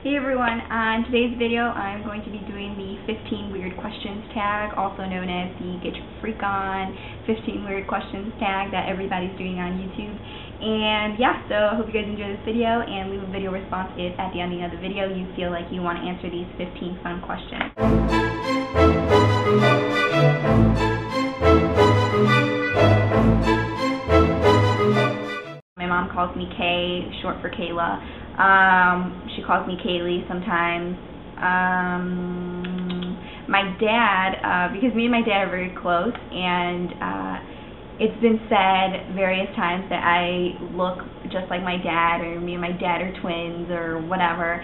Hey everyone, on today's video I'm going to be doing the 15 weird questions tag, also known as the Get Your Freak On 15 weird questions tag that everybody's doing on YouTube. And yeah, so I hope you guys enjoy this video, and leave a video response if at the ending of the video you feel like you want to answer these 15 fun questions. My mom calls me Kay, short for Kayla. She calls me Kaylee sometimes. My dad, because me and my dad are very close, and it's been said various times that I look just like my dad, or me and my dad are twins, or whatever.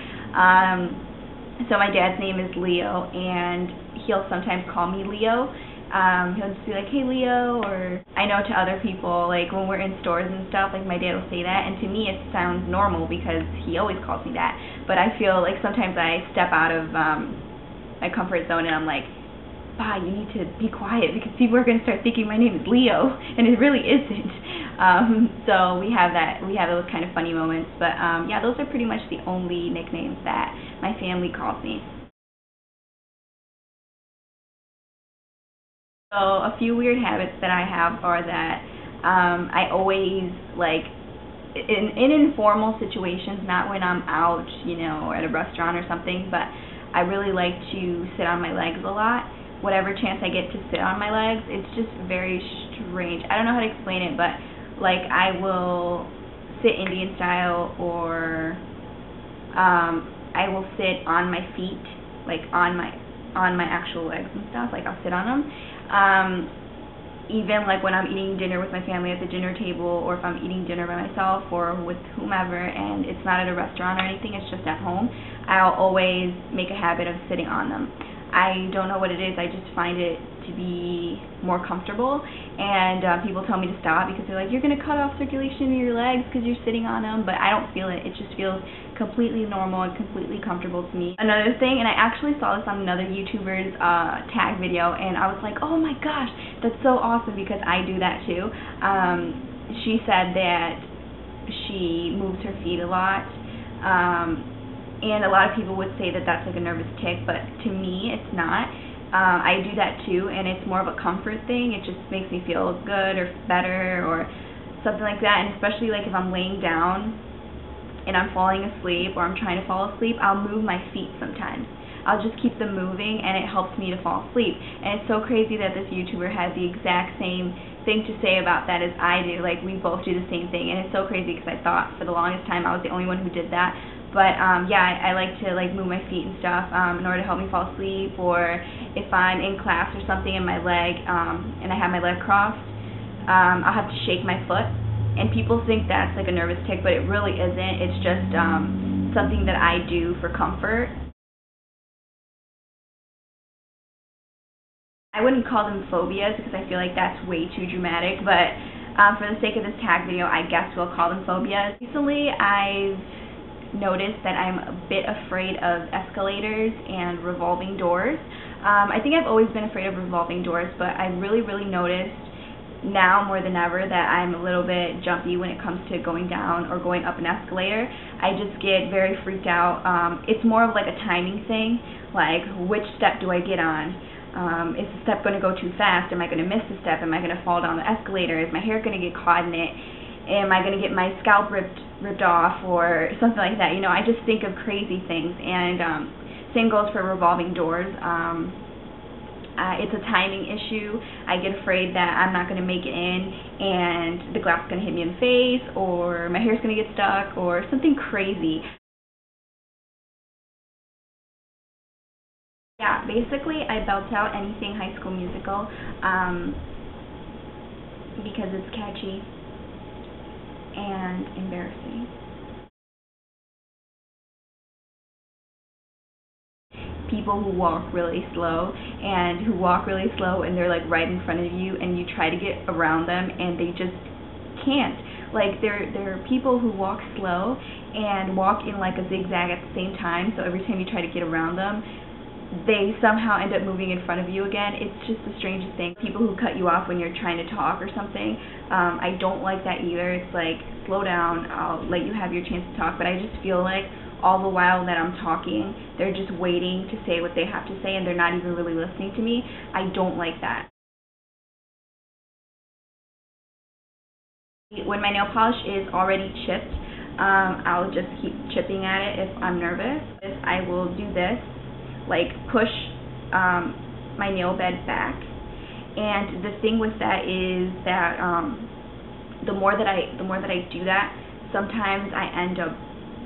So my dad's name is Leo, and he'll sometimes call me Leo. He'll just be like, hey Leo, or I know to other people, like when we're in stores and stuff, like my dad will say that, and to me it sounds normal because he always calls me that, but I feel like sometimes I step out of my comfort zone and I'm like, bah, you need to be quiet because people are going to start thinking my name is Leo, and it really isn't. So we have those kind of funny moments, but yeah, those are pretty much the only nicknames that my family calls me. So a few weird habits that I have are that I always, like, in informal situations, not when I'm out, you know, or at a restaurant or something, but I really like to sit on my legs a lot. Whatever chance I get to sit on my legs, it's just very strange. I don't know how to explain it, but like I will sit Indian style, or I will sit on my feet, like on my actual legs and stuff, like I'll sit on them. Even like when I'm eating dinner with my family at the dinner table, or if I'm eating dinner by myself or with whomever and it's not at a restaurant or anything, it's just at home, I'll always make a habit of sitting on them. I don't know what it is, I just find it to be more comfortable, and people tell me to stop because they're like, you're going to cut off circulation in your legs because you're sitting on them, but I don't feel it. It just feels completely normal and completely comfortable to me. Another thing, and I actually saw this on another YouTuber's tag video, and I was like, oh my gosh, that's so awesome because I do that too. She said that she moves her feet a lot. And a lot of people would say that that's like a nervous tic, but to me it's not. I do that too, and it's more of a comfort thing. It just makes me feel good or better or something like that, and especially like if I'm laying down and I'm falling asleep or I'm trying to fall asleep, I'll move my feet sometimes. I'll just keep them moving, and it helps me to fall asleep. And it's so crazy that this YouTuber has the exact same thing to say about that as I do. Like, we both do the same thing, and it's so crazy because I thought for the longest time I was the only one who did that. But yeah, I like to like move my feet and stuff in order to help me fall asleep, or if I'm in class or something and my leg, and I have my leg crossed, I'll have to shake my foot, and people think that's like a nervous tic, but it really isn't. It's just something that I do for comfort. I wouldn't call them phobias because I feel like that's way too dramatic, but for the sake of this tag video, I guess we'll call them phobias. Recently, I've noticed that I'm a bit afraid of escalators and revolving doors. I think I've always been afraid of revolving doors, but I really noticed now more than ever that I'm a little bit jumpy when it comes to going down or going up an escalator. I just get very freaked out. It's more of like a timing thing, like which step do I get on? Is the step going to go too fast? Am I going to miss the step? Am I going to fall down the escalator? Is my hair going to get caught in it? Am I going to get my scalp ripped off or something like that? You know, I just think of crazy things, and same goes for revolving doors. It's a timing issue. I get afraid that I'm not going to make it in and the glass is going to hit me in the face, or my hair's going to get stuck, or something crazy. Yeah, basically I belt out anything High School Musical because it's catchy and embarrassing. People who walk really slow and they're like right in front of you, and you try to get around them and they just can't. Like there are people who walk slow and walk in like a zigzag at the same time, so every time you try to get around them, they somehow end up moving in front of you again. It's just the strangest thing. People who cut you off when you're trying to talk or something, I don't like that either. It's like, slow down, I'll let you have your chance to talk, but I just feel like all the while that I'm talking. They're just waiting to say what they have to say, and they're not even really listening to me. I don't like that. When my nail polish is already chipped, I'll just keep chipping at it if I'm nervous. I will do this, like push my nail bed back. And the thing with that is that the more that I do that, sometimes I end up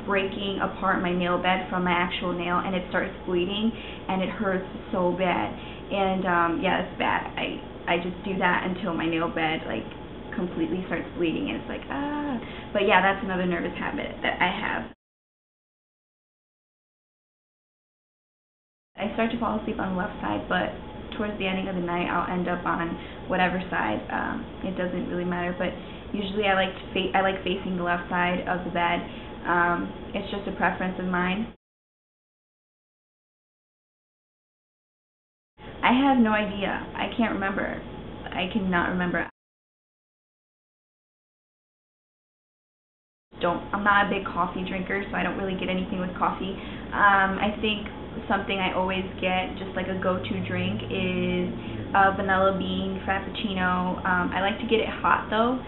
breaking apart my nail bed from my actual nail, and it starts bleeding, and it hurts so bad. And yeah, it's bad. I just do that until my nail bed like completely starts bleeding, and it's like ah. But yeah, that's another nervous habit that I have. I start to fall asleep on the left side, but towards the ending of the night, I'll end up on whatever side. It doesn't really matter, but usually I like facing the left side of the bed. It's just a preference of mine. I have no idea. I can't remember. I cannot remember. I'm not a big coffee drinker, so I don't really get anything with coffee. I think something I always get, just like a go-to drink, is a vanilla bean frappuccino. I like to get it hot though,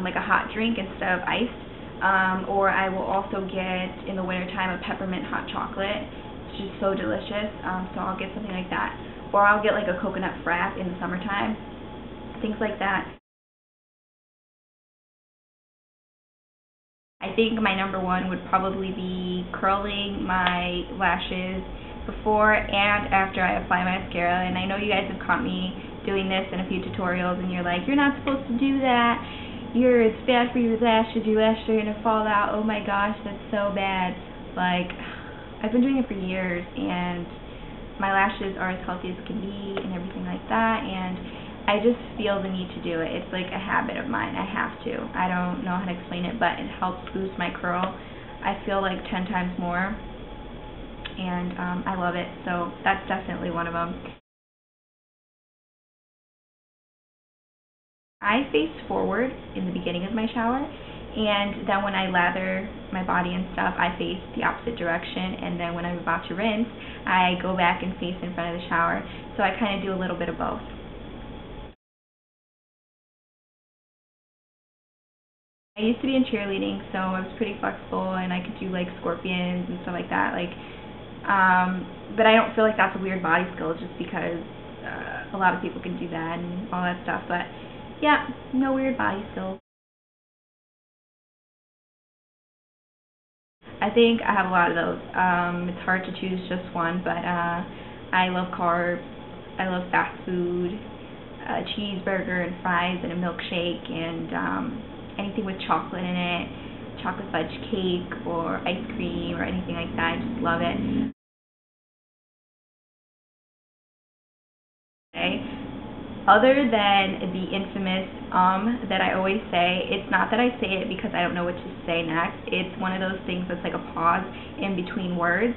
like a hot drink instead of iced. Or I will also get, in the wintertime, a peppermint hot chocolate. It's just so delicious, so I'll get something like that. Or I'll get like a coconut frap in the summertime, things like that. I think my number one would probably be curling my lashes before and after I apply mascara. And I know you guys have caught me doing this in a few tutorials, and you're like, you're not supposed to do that. It's bad for your lashes are going to fall out. Oh my gosh, that's so bad. Like, I've been doing it for years, and my lashes are as healthy as can be and everything like that, and I just feel the need to do it. It's like a habit of mine. I have to. I don't know how to explain it, but it helps boost my curl. I feel like 10 times more, and I love it. So that's definitely one of them. I face forward in the beginning of my shower, and then when I lather my body and stuff, I face the opposite direction, and then when I'm about to rinse, I go back and face in front of the shower. So I kind of do a little bit of both. I used to be in cheerleading, so I was pretty flexible, and I could do like scorpions and stuff like that. But I don't feel like that's a weird body skill, just because a lot of people can do that and all that stuff. But yeah, no weird body skills. I think I have a lot of those. It's hard to choose just one, but I love carbs. I love fast food, a cheeseburger and fries and a milkshake, and anything with chocolate in it, chocolate fudge cake or ice cream or anything like that. I just love it. Okay. Other than the infamous that I always say, it's not that I say it because I don't know what to say next. It's one of those things that's like a pause in between words.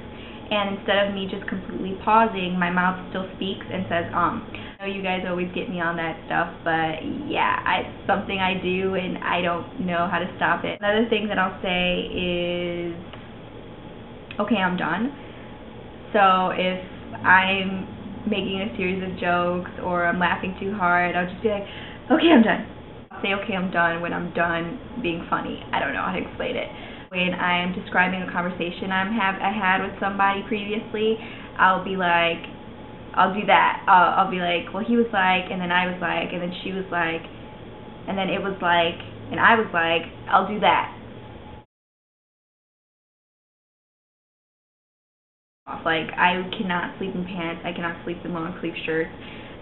And instead of me just completely pausing, my mouth still speaks and says I know you guys always get me on that stuff, but yeah, it's something I do, and I don't know how to stop it. Another thing that I'll say is, okay, I'm done. So if I'm making a series of jokes or I'm laughing too hard, I'll just be like, okay, I'm done. I'll say okay, I'm done when I'm done being funny. I don't know how to explain it. When I'm describing a conversation I had with somebody previously, I'll be like, I'll do that. I'll be like, well, he was like, and then I was like, and then she was like, and then it was like, and I was like, I'll do that. Like, I cannot sleep in pants. I cannot sleep in long sleeve shirts.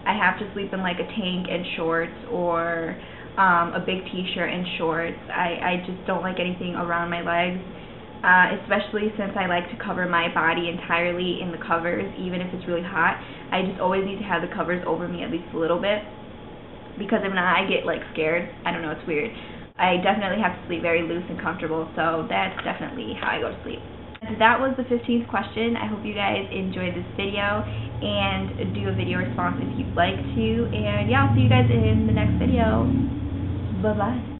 I have to sleep in like a tank and shorts, or a big t-shirt and shorts. I just don't like anything around my legs. Especially since I like to cover my body entirely in the covers, even if it's really hot. I just always need to have the covers over me at least a little bit, because if not, I get like scared. I don't know, it's weird. I definitely have to sleep very loose and comfortable, so that's definitely how I go to sleep. And that was the 15th question. I hope you guys enjoyed this video, and do a video response if you'd like to. And yeah, I'll see you guys in the next video. Bye-bye.